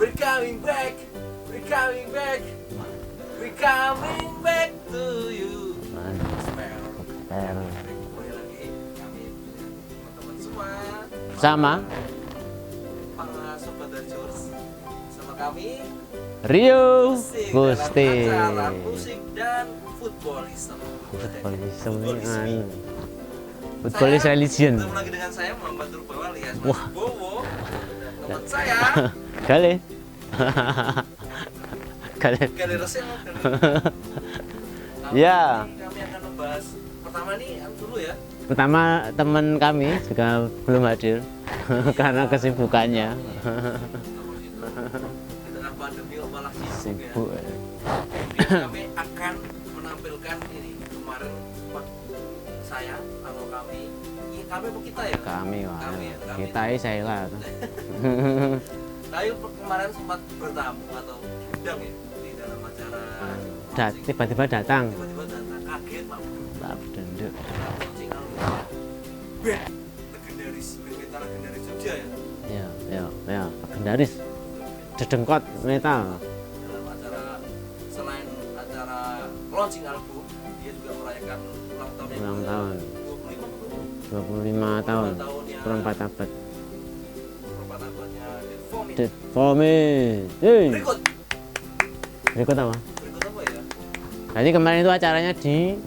We're coming back, we're coming back, we're coming back to you. Kembali lagi kami teman-teman semua Sama para sobat Dajurs, sama kami Rio Musik Gusti. dalam acara musik dan footballism. Footballism Footballism. ini Footballis religion. Ketemu lagi dengan saya Muhammad Nurbawa alias Mas Wah. Bowo dan teman saya Kali. Kali. Gali Resel. Ya. Kami akan membahas pertama nih dulu ya. Pertama teman kami juga belum hadir karena kesibukannya. Di tengah pandemi malah Sibuk. ya. Jadi kami akan menampilkan ini kemarin saya atau kami apa kita ya? Kami, wah. Kami ya, kami. Kita ini saya lah. Tapi kemarin sempat bertamu atau diundang ya di dalam acara Tiba-tiba datang. tiba-tiba datang kaget Pak. Lap denduk. Launching album band legendaris, band metal legendaris Jogja ya. Ya, legendaris. Dedengkot metal. Dalam acara selain acara launching album, dia juga merayakan ulang tahun yang Ulang tahun. 25 25 tahun. tahunnya Seperempat abad. seperempat abadnya Dead Vomit. Dead Vomit. Hey. Berikut Apa? apa ya? Jadi kemarin itu acaranya di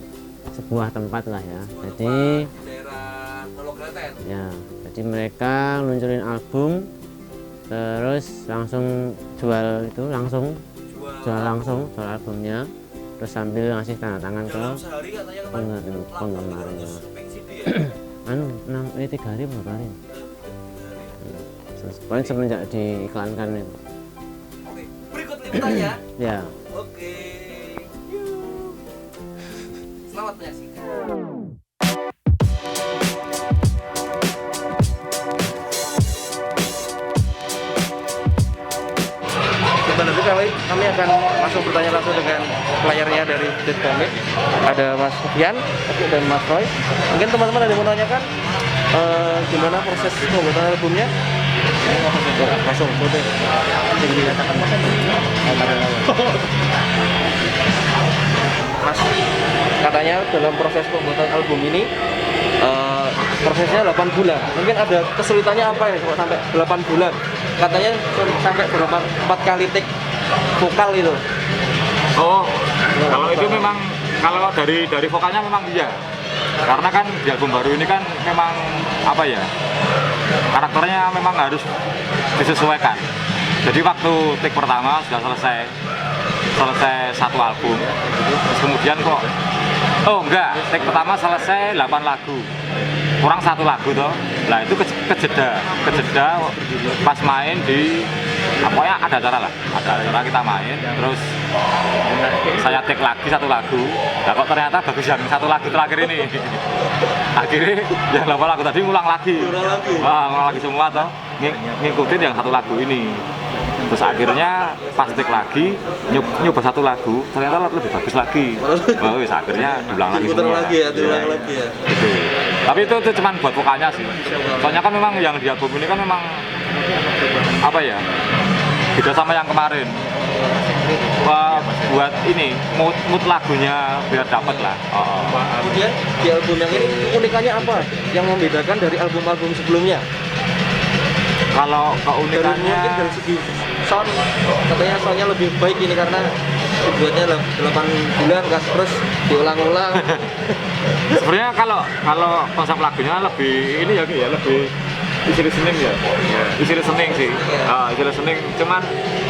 sebuah tempat lah ya. Sebuah Jadi tempat di daerah Nologreten. ya, jadi mereka luncurin album, terus langsung jual jual albumnya, terus sambil ngasih tanda tangan ke Dalam sehari katanya kemarin penggemarnya. 800 pink CD ya. 3 hari berapa hari? Pokoknya semenjak diiklankan itu. Oke, berikut liputannya. Ya. Oke. Yuk. Selamat menyaksikan. Sebenarnya kami akan langsung bertanya langsung dengan playernya dari Dead Vomit. Ada Mas Sofian dan Mas Roy. Mungkin teman-teman ada yang mau nanyakan gimana proses pembuatan albumnya? Langsung foto. Mas, katanya dalam proses pembuatan album ini prosesnya 8 bulan. Mungkin ada kesulitannya apa ya kok sampai 8 bulan? Katanya sampai berapa 4 kali take vokal itu. Oh, kalau itu memang kalau dari vokalnya memang iya. Karena kan di album baru ini kan memang apa ya? Karakternya memang harus disesuaikan. Jadi waktu take pertama sudah selesai satu album. Terus kemudian kok take pertama selesai 8 lagu. Kurang 1 lagu toh. Lah itu kejeda pas main di pokoknya ada acara kita main, terus saya take lagi 1 lagu. Nah kok ternyata bagus yang 1 lagu terakhir ini. Akhirnya yang 8 lagu tadi ngulang lagi semua toh, ngikutin yang 1 lagu ini. Terus akhirnya pas take lagi nyoba 1 lagu ternyata lebih bagus lagi. Wis akhirnya diulang lagi semua. Diulang lagi ya. Gitu. Tapi itu cuma buat vokalnya sih. Soalnya kan memang yang di album ini kan memang apa ya? Beda sama yang kemarin. Buat ini mood lagunya biar dapet lah. Kemudian di album yang ini unikannya apa? Yang membedakan dari album-album sebelumnya? Kalau keunikannya Mungkin dari segi sound, katanya soundnya lebih baik ini karena dibuatnya 8 bulan terus diulang-ulang. sebenarnya kalau konsep lagunya lebih ini ya lebih easy listening ya. Easy listening sih. Easy listening cuman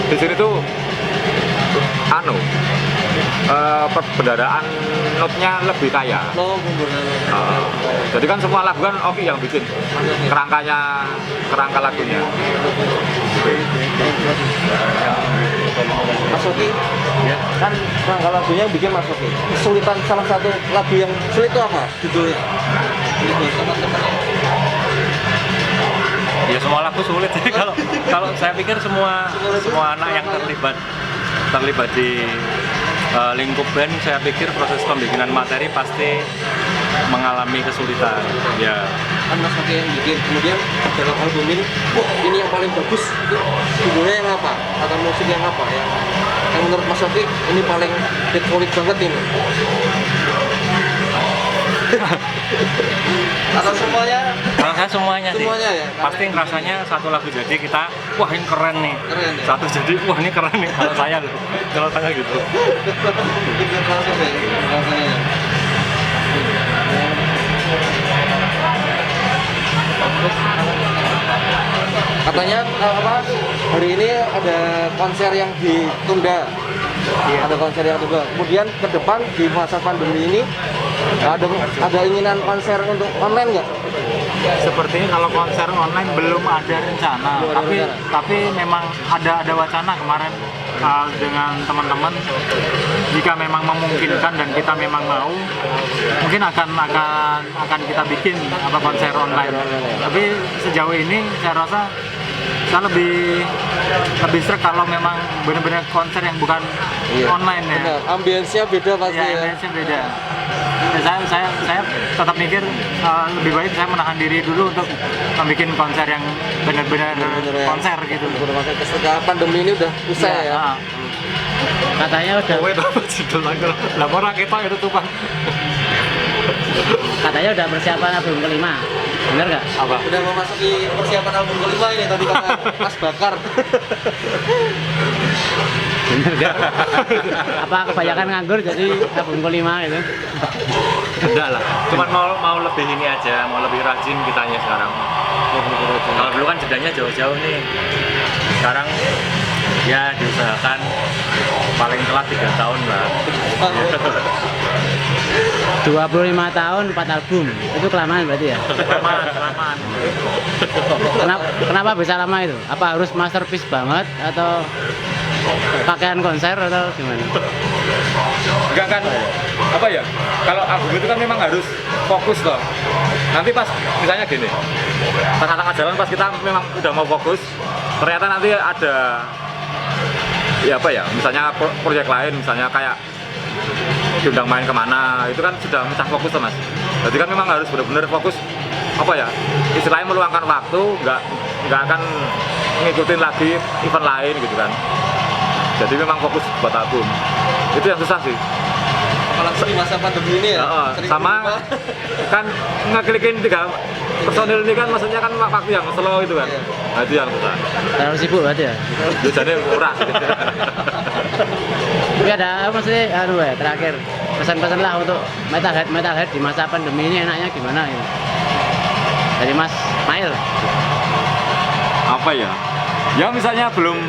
di sini tuh perbendaharaan note-nya lebih kaya. Jadi kan semua lagu kan Oki yang bikin kerangka lagunya. Mas Oki, kan kerangka lagunya yang bikin Mas Oki. Kesulitan salah satu lagu yang sulit itu apa? Judulnya? Ya semua lagu sulit sih kalau saya pikir semua anak yang terlibat di lingkup band, saya pikir proses pembikinan materi pasti mengalami kesulitan. Ya. Kan Mas Oki yang bikin, kemudian dalam album ini, ini yang paling bagus itu judulnya yang apa? atau musik yang apa yang menurut Mas Sofi ini paling favorit banget ini? Atau semuanya? Kalau saya semuanya sih. Semuanya ya? Pasti rasanya satu lagu jadi kita, wah ini keren nih. Keren ya? Satu jadi, wah ini keren nih. Kalau saya loh, kalau saya gitu. Itu langsung ya, rasanya. Katanya apa? Hari ini ada konser yang ditunda. Ada konser yang ditunda. Kemudian ke depan di masa pandemi ini ada inginan konser untuk online nggak? Sepertinya kalau konser online belum ada rencana, Belum ada tapi rencana. tapi memang ada wacana kemarin dengan teman-teman, jika memang memungkinkan dan kita memang mau, mungkin akan kita bikin konser online. Tapi sejauh ini saya rasa saya lebih sreg kalau memang benar-benar konser yang bukan online ya. Benar. Ambience-nya beda pasti Ya, ya. image-nya beda. Ya, saya tetap mikir lebih baik saya menahan diri dulu untuk membuat konser yang benar-benar Benar-benar konser gitu. Benar-benar ketika pandemi ini udah usai ya. Katanya udah Lapor kita itu tuh Bang. katanya udah persiapan album kelima. Bener nggak? Apa? Udah memasuki persiapan album kelima ini tadi kata Mas Bakar. Bener nggak? Apa kebanyakan nganggur jadi album kelima gitu? Enggak lah. Cuman mau lebih ini aja, mau lebih rajin kitanya sekarang. Kalau dulu kan jedanya jauh-jauh nih. Sekarang ya diusahakan paling telat 3 tahun lah. 25 tahun 4 album itu kelamaan berarti ya? Kelamaan. Kenapa bisa lama itu? Apa harus masterpiece banget atau pakaian konser atau gimana? Enggak kan, apa ya, kalau album itu kan memang harus fokus loh. Nanti pas misalnya gini, tengah-tengah jalan pas kita memang udah mau fokus, ternyata nanti ada ya apa ya, misalnya proyek lain, misalnya kayak diundang main kemana, itu kan sudah mecah fokus tuh Mas. Jadi kan memang harus benar-benar fokus, apa ya, istilahnya meluangkan waktu, nggak akan ngikutin lagi event lain gitu kan. Jadi memang fokus buat album. Itu yang susah sih. Apalagi di masa pandemi ini ya. sering Sama berubah. kan ngeklikin 3 personil ini kan maksudnya kan waktu yang slow itu kan. Iya. Nah itu yang susah. Terlalu sibuk berarti ya? Biasanya murah. Tapi ada maksudnya terakhir pesan-pesan lah untuk metalhead di masa pandemi ini enaknya gimana gitu? Dari Mas Mail. Apa ya? Ya misalnya belum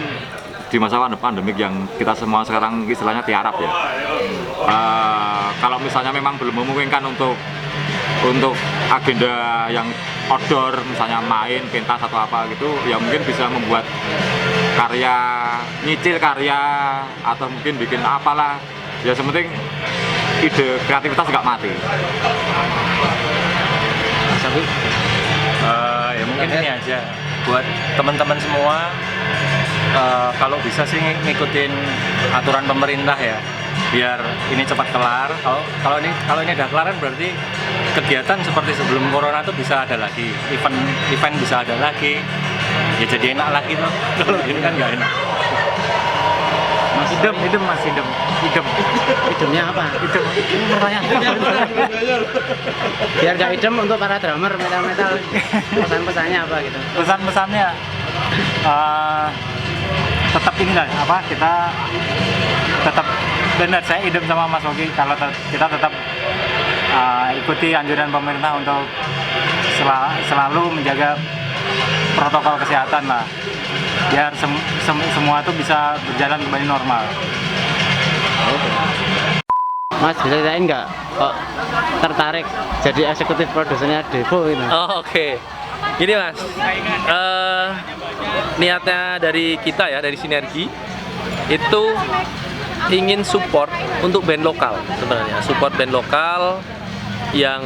di masa pandemik yang kita semua sekarang istilahnya tiarap ya. Kalau misalnya memang belum memungkinkan untuk agenda yang outdoor, misalnya main, pentas atau apa gitu, ya mungkin bisa membuat karya, nyicil karya, atau mungkin bikin apalah. Ya sementing ide kreativitas nggak mati. Ya mungkin ini aja buat teman-teman semua, kalau bisa sih ngikutin aturan pemerintah ya, biar ini cepat kelar. Kalau ini udah kelar kan berarti kegiatan seperti sebelum corona tuh bisa ada lagi, event bisa ada lagi, ya jadi enak lagi tuh. Kalau ini kan nggak enak. Idem Mas, idem. Idemnya apa? Idem. Ini pertanyaan. Biar gak idem untuk para drummer metal-metal, pesan-pesannya apa gitu? Pesan-pesannya tetap inilah apa, kita tetap benar, saya idem sama Mas Ogi kalau kita tetap ikuti anjuran pemerintah untuk selalu menjaga protokol kesehatan lah, biar semua tuh bisa berjalan kembali normal. Mas bisa ceritain nggak kok tertarik jadi eksekutif produsernya Devo gitu? Oh, oke. Gini Mas, niatnya dari kita ya, dari Sinergi itu ingin support untuk band lokal sebenarnya, support band lokal yang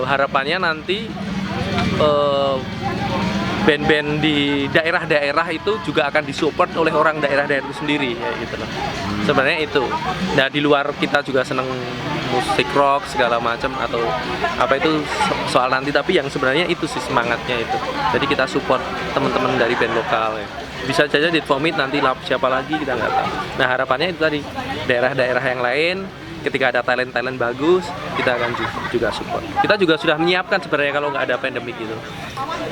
harapannya nanti band-band di daerah-daerah itu juga akan disupport oleh orang daerah-daerah itu sendiri ya gitu loh. Sebenarnya itu. Nah, di luar kita juga seneng musik rock segala macam atau apa itu soal nanti, tapi yang sebenarnya itu sih semangatnya itu. Jadi kita support teman-teman dari band lokal ya. Bisa saja Dead Vomit nanti siapa lagi kita nggak tahu. Nah harapannya itu tadi daerah-daerah yang lain ketika ada talent bagus kita akan juga support. Kita juga sudah menyiapkan sebenarnya kalau nggak ada pandemik itu.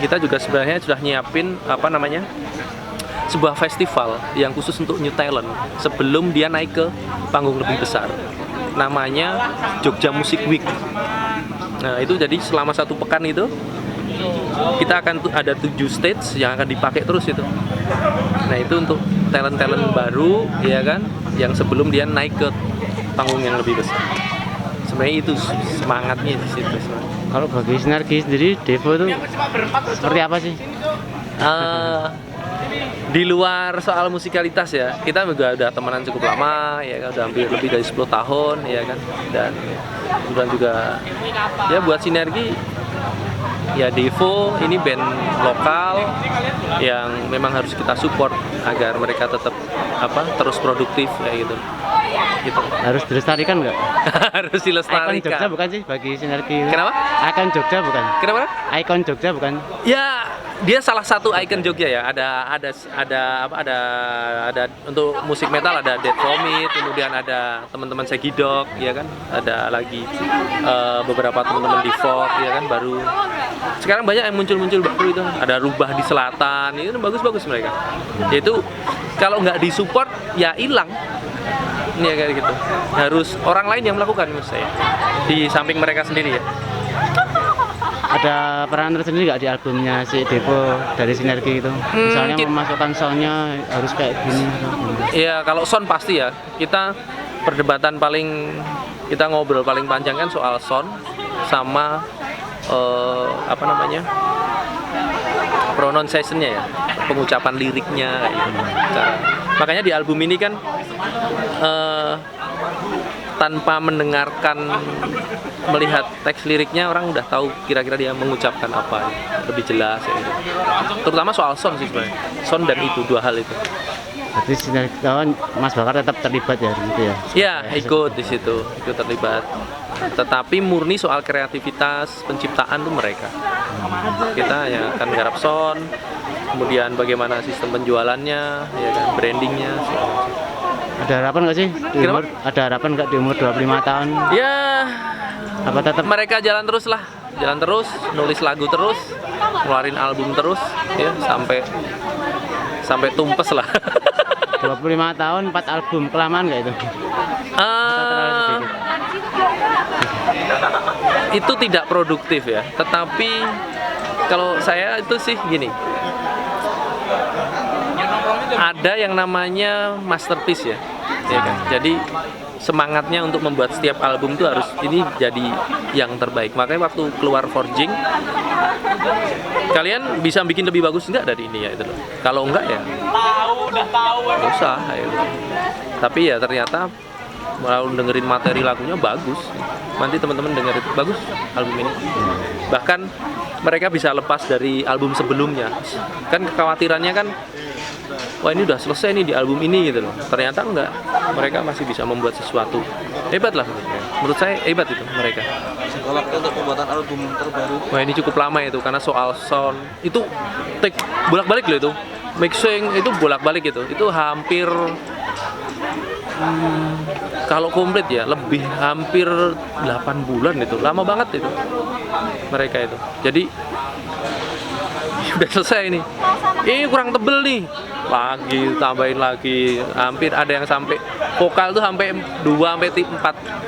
Kita juga sebenarnya sudah nyiapin sebuah festival yang khusus untuk new talent sebelum dia naik ke panggung lebih besar. Namanya Jogja Music Week. Nah itu jadi selama 1 pekan itu kita akan ada 7 stage yang akan dipakai terus itu. Nah itu untuk talent-talent baru ya kan, yang sebelum dia naik ke panggung yang lebih besar. Sebenarnya itu semangatnya di situ. Kalau bagi Sinergi sendiri, Devo itu seperti apa sih? Di luar soal musikalitas ya, kita juga udah temenan cukup lama ya kan, udah hampir lebih dari 10 tahun ya kan, dan kemudian juga ya buat Sinergi ya Devo ini band lokal yang memang harus kita support agar mereka tetap terus produktif kayak gitu. Harus dilestarikan nggak? Harus Ikon Jogja dilestarikan. bukan sih bagi Sinergi? Kenapa? Ikon Jogja bukan? Kenapa? Ikon Jogja bukan? Ya, dia salah satu ikon Jogja ya. Ada untuk musik metal ada Dead Vomit, kemudian ada teman-teman Segidok, ya kan. Ada lagi beberapa teman-teman di folk, ya kan, baru. Sekarang banyak yang muncul-muncul baru itu. Ada Rubah di Selatan, itu bagus-bagus mereka. Yaitu kalau nggak disupport ya hilang. Ini ya kayak gitu. Harus orang lain yang melakukan menurut saya. Di samping mereka sendiri ya. Ada peran tersendiri nggak di albumnya si Devo dari Sinergi itu? Misalnya memasukkan soundnya harus kayak gini. Iya, kalau sound pasti ya. Kita kita ngobrol paling panjang kan soal sound sama pronunciation-nya ya, pengucapan liriknya kayak gitu. Makanya di album ini kan tanpa melihat teks liriknya orang udah tahu kira-kira dia mengucapkan apa, lebih jelas ya gitu. Terutama soal sound sih sebenarnya, sound dan itu dua hal itu. Jadi Sinergi kawan Mas Bakar tetap terlibat ya gitu ya? Iya, ikut di situ, ikut terlibat. Tetapi murni soal kreativitas penciptaan tuh mereka. Kita ya akan garap sound, kemudian bagaimana sistem penjualannya, ya kan, brandingnya. Ada harapan nggak sih? Ada harapan nggak di umur 25 tahun? Ya, apa tetap mereka jalan terus, nulis lagu terus, ngeluarin album terus, ya sampai tumpes lah. 25 tahun 4 album, kelamaan nggak itu? Itu tidak produktif ya, tetapi kalau saya itu sih gini, ada yang namanya masterpiece ya kan? Jadi semangatnya untuk membuat setiap album itu harus ini jadi yang terbaik. Makanya waktu keluar Forging, kalian bisa bikin lebih bagus enggak dari ini ya itu loh. Kalau enggak ya nggak usah ya. Tapi ya ternyata kalau dengerin materi lagunya bagus, nanti teman-teman dengerin bagus album ini. Bahkan mereka bisa lepas dari album sebelumnya. Kan kekhawatirannya kan, wah ini udah selesai nih di album ini gitu loh. Ternyata enggak, mereka masih bisa membuat sesuatu. Hebat lah menurut saya hebat itu mereka. Kalau untuk pembuatan album terbaru, wah ini cukup lama itu karena soal sound itu take bolak-balik loh itu. Mixing itu bolak-balik itu hampir kalau komplit ya lebih hampir 8 bulan itu, lama banget itu mereka itu. Jadi udah selesai ini kurang tebel nih, lagi tambahin lagi, hampir ada yang sampai vokal tuh sampai 3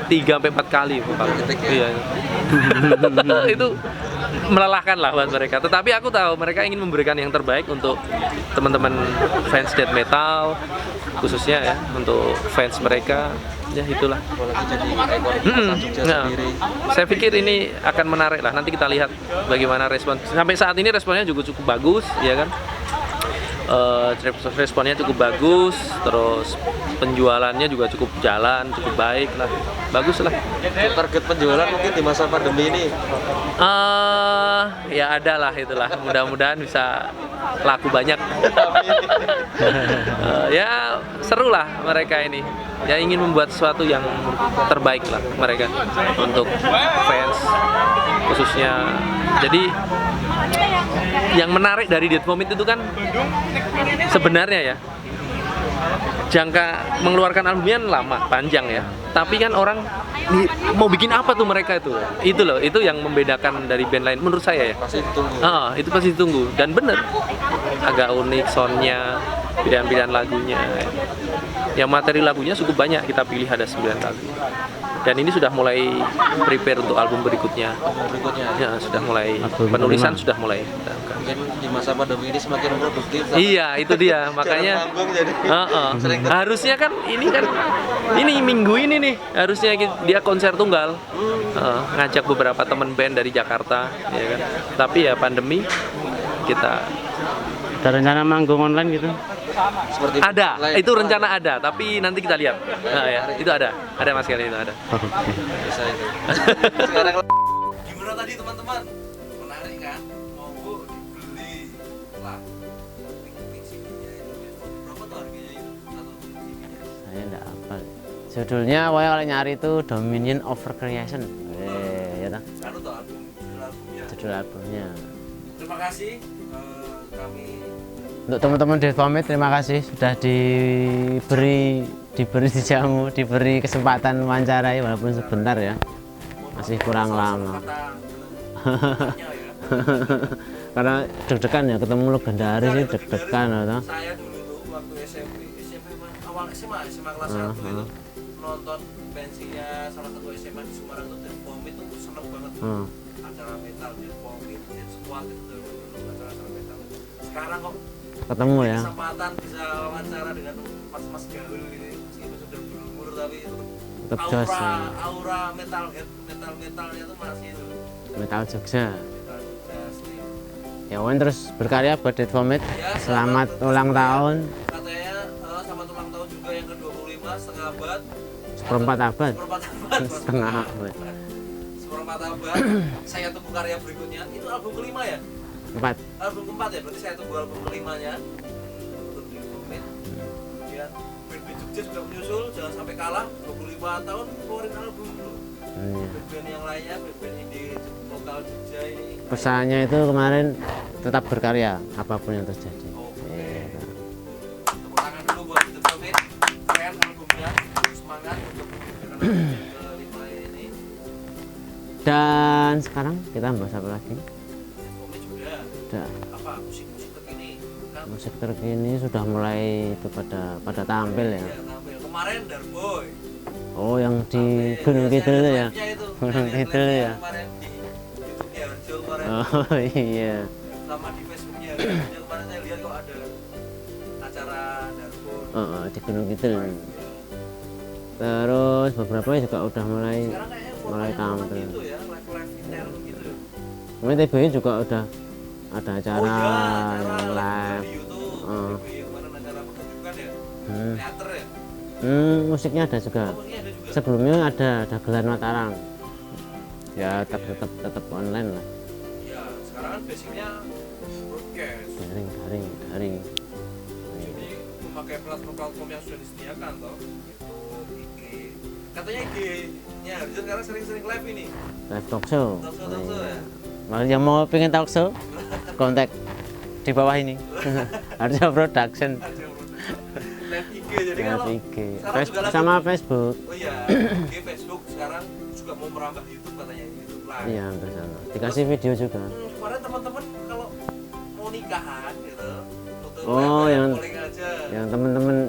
sampai 4 kali vokal. Iya. Itu melelahkan lah buat mereka. Tetapi aku tahu mereka ingin memberikan yang terbaik untuk teman-teman fans death metal, khususnya ya untuk fans mereka. Ya itulah. Nah, saya pikir ini akan menarik lah. Nanti kita lihat bagaimana respon. Sampai saat ini responnya juga cukup bagus, ya kan? Responnya cukup bagus, terus penjualannya juga cukup jalan, cukup baik lah, bagus lah. target penjualan mungkin di masa pandemi ini Ya ada lah itulah, mudah-mudahan bisa laku banyak. Ya seru lah mereka ini. Ya ingin membuat sesuatu yang terbaik lah mereka untuk fans khususnya. Jadi yang menarik dari Dead Vomit itu kan sebenarnya ya jangka mengeluarkan albumnya lama, panjang ya. Tapi kan orang mau bikin apa tuh mereka itu? Itu loh, itu yang membedakan dari band lain menurut saya ya. Pasti ditunggu. Itu pasti ditunggu dan bener. Agak unik soundnya, pilihan-pilihan lagunya. Ya materi lagunya cukup banyak, kita pilih ada 9 lagu. Dan ini sudah mulai prepare untuk album berikutnya. Berikutnya. Ya, sudah mulai Album penulisan kelima. sudah mulai. Mungkin di masa pandemi ini semakin produktif. Iya, itu dia. Makanya Jarang manggung jadi. Sering harusnya kan ini minggu ini nih harusnya dia konser tunggal. Ngajak beberapa teman band dari Jakarta, ya kan. Tapi ya pandemi kita Ada rencana manggung online gitu? seperti ada, lain. itu rencana ada, tapi nanti kita lihat. Ya, itu ada Mas Kelly, itu ada. Bisa itu. Sekarang gimana tadi teman-teman? Menarik kan? Mau dibeli lah. CD-nya itu berapa tuh harganya itu? Satu CD-nya. Saya enggak hafal. Judulnya awalnya kalau nyari itu Dominion Over Creation. Ya toh? Anu tuh albumnya. Judul albumnya. Terima kasih kami Untuk teman-teman Dead Vomit, terima kasih sudah diberi dijamu, diberi kesempatan wawancarai walaupun sebentar ya. Masih kurang lama. Karena deg-degan ya, ketemu legendaris sih deg-degan atau. Saya dulu tuh waktu SMP awal SMA kelas 1 itu nonton pensinya salah satu SMA di Semarang tuh Dead Vomit tuh seneng banget. Acara metal Dead Vomit, Dead Squad itu acara metal. Sekarang kok Ketemu ya. kesempatan bisa wawancara dengan mas-mas gaul ini meskipun sudah berumur tapi itu Tetap jos ya. aura metalnya tuh masih itu Metal Jogja. metal asli. Ya Wan terus berkarya buat Dead Vomit. Ya, Selamat ulang tahun. Katanya selamat ulang tahun juga yang ke-25 setengah abad. Seperempat abad. Seperempat abad. Setengah abad. Seperempat abad. Saya tunggu karya berikutnya. Itu album kelima ya? 4. Album keempat ya? Berarti saya tunggu album kelimanya. Untuk Dead Vomit. Kemudian band-band Jogja juga menyusul. Jangan sampai kalah. 25 tahun keluarin album dulu. Band-band yang lainnya, band-band indie lokal Jogja ini. Pesannya itu kemarin tetap berkarya apapun yang terjadi. Oke. Tepuk tangan dulu buat Dead Vomit. Keren albumnya. Semangat untuk album kelima ini. Dan sekarang kita bahas apa lagi? Dead Vomit juga. Udah. Apa musik-musik terkini? Kan Musik terkini sudah mulai itu pada tampil ya. ya, tampil. Kemarin Darboy. Oh yang di Gunung Kidul itu ya. Live-nya itu. Gunung Live-nya Kidul ya. Kemarin di YouTube-nya Harjo kemarin. Oh iya. Sama di Facebook-nya Harjo kemarin saya lihat kok ada acara Darboy. Di Gunung Kidul. Terus beberapa juga udah mulai Sekarang kayaknya mulai formatnya memang tampil. gitu ya, live intern gitu. Kemudian TBI juga udah ada acara Oh iya, acara live. di YouTube. Oh. TBI kemarin acara pertunjukan ya. Hmm. Teater ya. Musiknya ada juga. Oh, ini ada juga. Sebelumnya ada gelar Mataram. Ya tetap online lah. Ya, sekarang kan basicnya broadcast. Daring. Jadi memakai platform yang sudah disediakan toh. Itu IG. Katanya IG-nya Harjo sekarang sering-sering live ini. Live talk show. Talk show ya. Kalau yang mau pengen talk show, kontak di bawah ini. Harjo Production. Live IG jadi Live kalau IG. sekarang juga lagi- Sama Facebook. Oh iya, IG Facebook sekarang juga mau merambah YouTube katanya YouTube live. Iya, hampir sama. Dikasih video juga. Kemarin teman-teman kalau mau nikahan gitu, foto Oh, live, yang- calling aja. Yang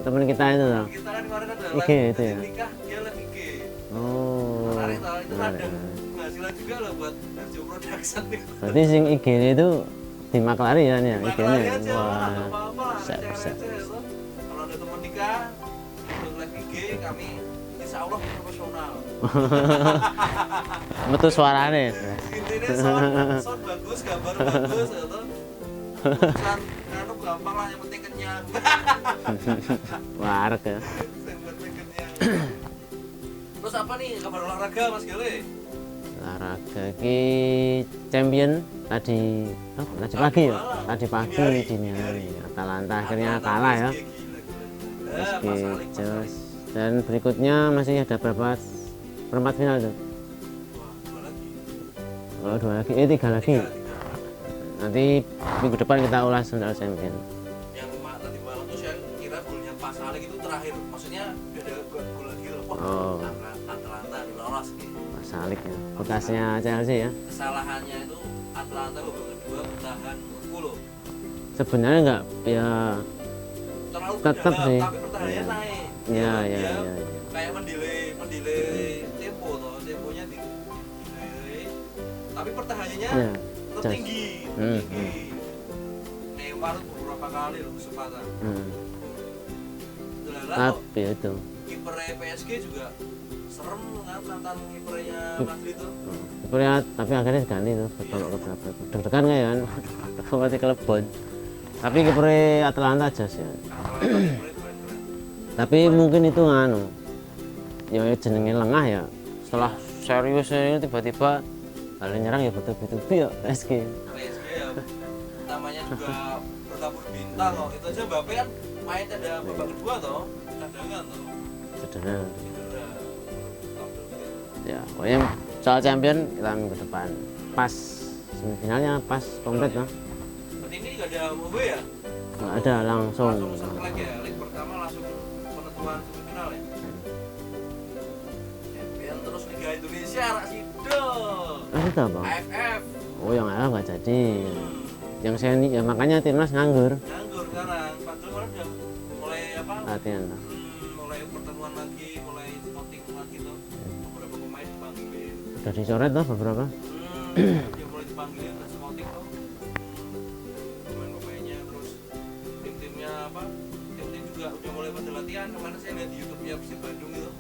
teman kita itu loh. Kita kan kemarin ada IG live itu ya? nikah, dia live IG. Oh. Menarik tau, itu menarik. ada penghasilan juga loh buat Harjo Production itu. Berarti sing IG itu dimaklari ya nih Maklari IG-nya. aja, nggak Wah. apa-apa lah, Bisa. receh-receh itu. Kalau ada teman nikah, untuk live IG kami insya Allah profesional. Metu suarane. Intinya sound bagus, gambar bagus gitu. Urusan anu gampang lah, yang penting kenyang. Warek ya. Yang penting kenyang. Terus apa nih kabar olahraga Mas Gale? Olahraga ki champion tadi tadi pagi ya. Tadi pagi dini hari. Atalanta akhirnya kalah ya. Gila. SG Jos. Dan berikutnya masih ada berapa perempat final tuh? Oh, 2 lagi, 3 lagi. Nanti minggu depan kita ulas Sundal Champion. Yang tadi malam tuh saya kira golnya Pak Salik itu terakhir, maksudnya beda gol lagi loh. Oh. Atlanta lolos gitu. Pak Salik ya, bekasnya Chelsea ya. Kesalahannya itu Atlanta babak kedua bertahan loh. Sebenarnya enggak ya, Terlalu tetap dalam, sih. tapi pertahanannya naik. Ya, Dia ya. kayak mendelay tempo toh, temponya delay. Tapi pertahanannya Ya. tertinggi. Hmm, Neymar beberapa kali loh kesempatan. Delala kok Tapi itu kipernya PSG juga serem kan mantan kipernya Madrid tuh. Korea, tapi akhirnya diganti tuh kalau keberapa itu deg-degan nggak ya kan seperti kelebon. Tapi kipernya Atlanta Jos ya. Tapi mungkin itu nganu ya jenenge lengah ya, setelah serius ini tiba-tiba hal nyerang ya betul-betul ya SG. PSG ya namanya juga bertabur bintang kok. Itu aja Mbappe kan main ada babak kedua toh, cadangan toh. Sederhana Cedera. ya, pokoknya soal champion kita minggu depan pas semifinalnya pas komplit lah, Berarti ini nggak ada MOB ya? nggak ada langsung. Langsung satu leg ya, leg pertama langsung penentuan semifinal ya. Champion terus Liga Indonesia rak sido. Itu apa? AFF Oh yang AFF nggak jadi, yang seni ya makanya timnas nganggur nganggur sekarang. Padahal kemarin udah mulai apa? latihan lah. Mulai pertemuan lagi, mulai scouting lagi tuh. Beberapa pemain dipanggilin. Udah dicoret lah beberapa. Dia mulai dipanggilin ke scouting tuh. Pemain-pemainnya terus tim-timnya apa? Tim-tim juga udah mulai pada latihan. Kemarin saya lihat di YouTube-nya Persib Bandung itu.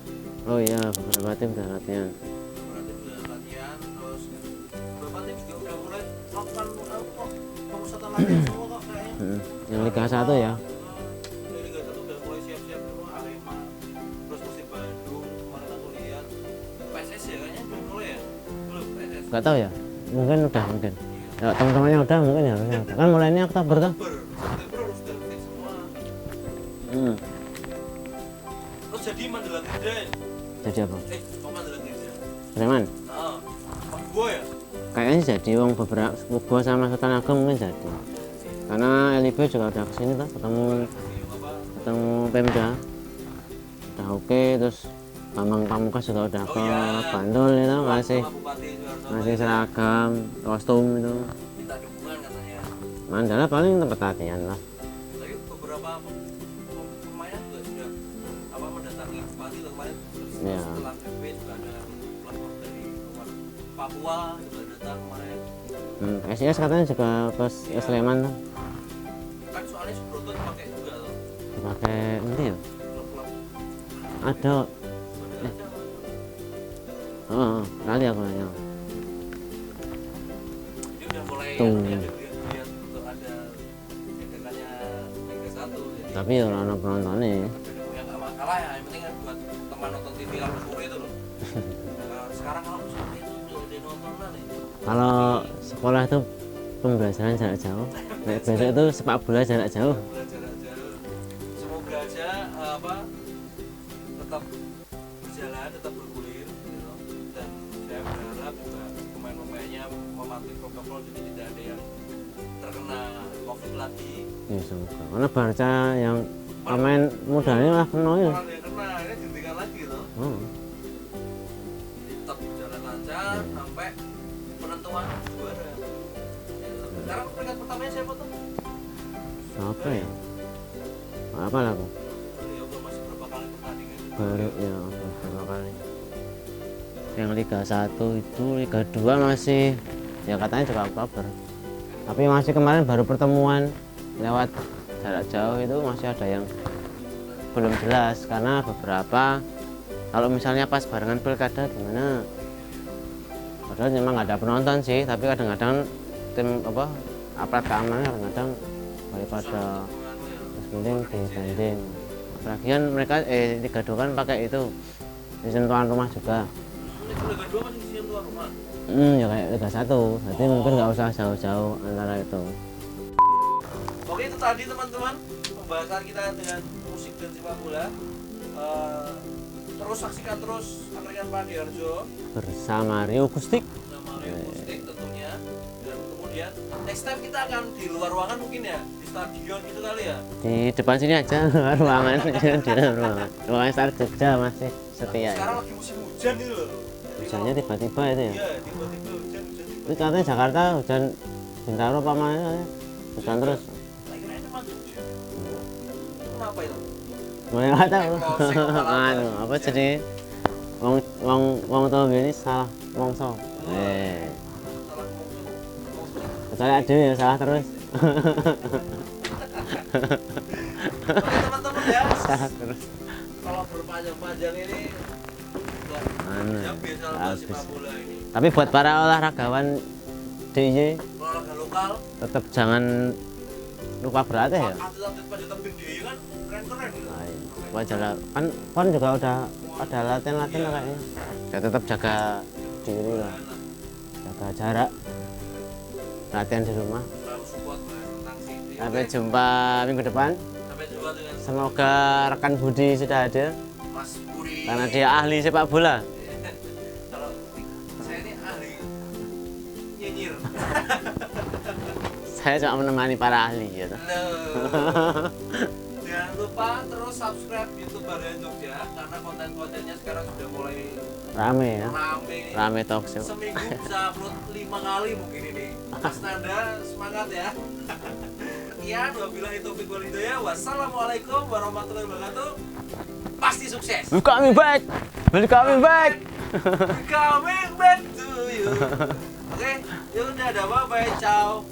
Oh iya, beberapa tim udah latihan. Berarti sudah latihan, terus beberapa tim juga udah mulai melakukan pemusatan latihan semua kok kayaknya. Yang Liga 1 ya. Dari Liga 1 udah mulai siap-siap semua, Arema, terus Persib Bandung, kemarin aku lihat PSS ya kayaknya udah mulai ya? Belum, PSS. Nggak tahu ya, mungkin udah mungkin. Ya, teman-temannya udah mungkin ya harusnya udah. Kan mulainya Oktober tuh. September harus udah fit semua. Terus jadi Mandala Gede. Jadi apa? Mandala Gede. Sleman? Ah, Pak Gua ya? Kayaknya jadi wong beberapa gua sama Sultan Agung mungkin jadi. Karena LIB juga udah kesini tuh ketemu Pemda. Udah oke, terus Bambang Pamungkas juga udah ke Bantul itu ngasih Sama Bupati Suharto. ngasih seragam, kostum itu. Minta dukungan katanya. Mandala paling tempat latihan lah. Tapi beberapa pemain juga sudah apa mendatangi Bupati tuh kemarin. Terus Ya. setelah PP juga ada pelapor dari luar Papua juga datang kemarin. SIS katanya juga ke Sleman tuh. Kan soalnya Subroto dipakai juga tuh. Dipakai nanti ya. Klub-klub Ada. Bandar aja. Kali aku nanya. Jadi udah mulai Tuh. lihat untuk ada jajakannya Liga 1. Jadi Tapi ya orang penontonnya. ya nggak masalah ya, yang penting kan buat teman nonton TV kalau sore itu loh. Nah, sekarang kalau sore itu udah ada nontonan nih. Kalau sekolah itu pembelajaran jarak jauh. Nek besok itu sepak bola jarak jauh. Belajar aja. Semoga aja apa tetap berjalan, tetap bergulir gitu. Dan saya berharap juga pemain-pemainnya mematuhi protokol jadi tidak ada yang terkena COVID lagi. Ya semoga. Karena Barca yang pemain mudanya lah penuh ya. Orang yang kena ini dihentikan lagi loh. Oh. Jadi tetap berjalan lancar sampai penentuan juara. Sekarang peringkat pertamanya siapa tuh? Siapa ya? Apa lah aku? Ya udah masih berapa kali pertandingan? Baru ya beberapa kali. Yang Liga 1 itu, Liga 2 masih ya katanya juga Oktober. Tapi masih kemarin baru pertemuan lewat jarak jauh itu masih ada yang belum jelas karena beberapa kalau misalnya pas barengan pilkada gimana. Padahal memang nggak ada penonton sih, tapi kadang-kadang tim apa aparat keamanan kadang-kadang daripada terus penting dibanding. Lagian mereka Liga 2 kan pakai itu sistem tuan rumah juga. Itu Liga 2 masih sistem tuan rumah. Ya kayak Liga 1, jadi mungkin nggak usah jauh-jauh antara itu. Oke itu tadi teman-teman pembahasan kita dengan musik dan sepak bola. Terus saksikan terus Angkringan Pak Diarjo bersama Rio Gustik. sama Rio Mustik tentunya. Dan kemudian next time kita akan di luar ruangan mungkin ya, di stadion gitu kali ya. Di depan sini aja ruangan, di dalam ruangan. Ruangan Star Jogja masih setia. Sekarang lagi musim hujan gitu loh. Hujannya tiba-tiba itu ya. Iya, tiba-tiba hujan. Itu katanya Jakarta hujan Bintaro apa mana hujan terus. Akhirnya itu mah Jogja. Kenapa itu? Nggak tahu. Anu, apa jadi wong tua gini salah mongso. Salah ngomong. Kecuali ada ya salah terus. Oke teman-teman ya. Salah terus. Kalau berpanjang-panjang ini nggak Anu, ya biasa lah habis. sepak bola ini. Tapi buat para olahragawan DIY Olahraga lokal, tetap jangan lupa berlatih ya. atlet-atlet panjatan gede kan keren-keren gitu. Wajar lah. Kan juga udah ada latihan-latihan kayaknya. Ya tetap jaga diri lah, jaga jarak, latihan di rumah. Selalu support Mas tentang Siti. Sampai jumpa minggu depan. Sampai jumpa dengan Semoga rekan Budi sudah hadir Mas Puri. karena dia ahli sepak bola. Kalau saya ini ahli nyinyir. Saya cuma menemani para ahli gitu. Loh. Jangan lupa terus subscribe YouTube Bagian Jogja karena konten-kontennya sekarang sudah mulai Rame ya, rame. rame talk show. Seminggu bisa upload 5 kali mungkin ini. Mas Nanda semangat ya. Sekian wabillahi taufiq wal hidayah. Wassalamualaikum warahmatullahi wabarakatuh. Pasti sukses. We coming back, we coming back. Coming back to you. Oke, yaudah ada apa-apa ya. Ciao.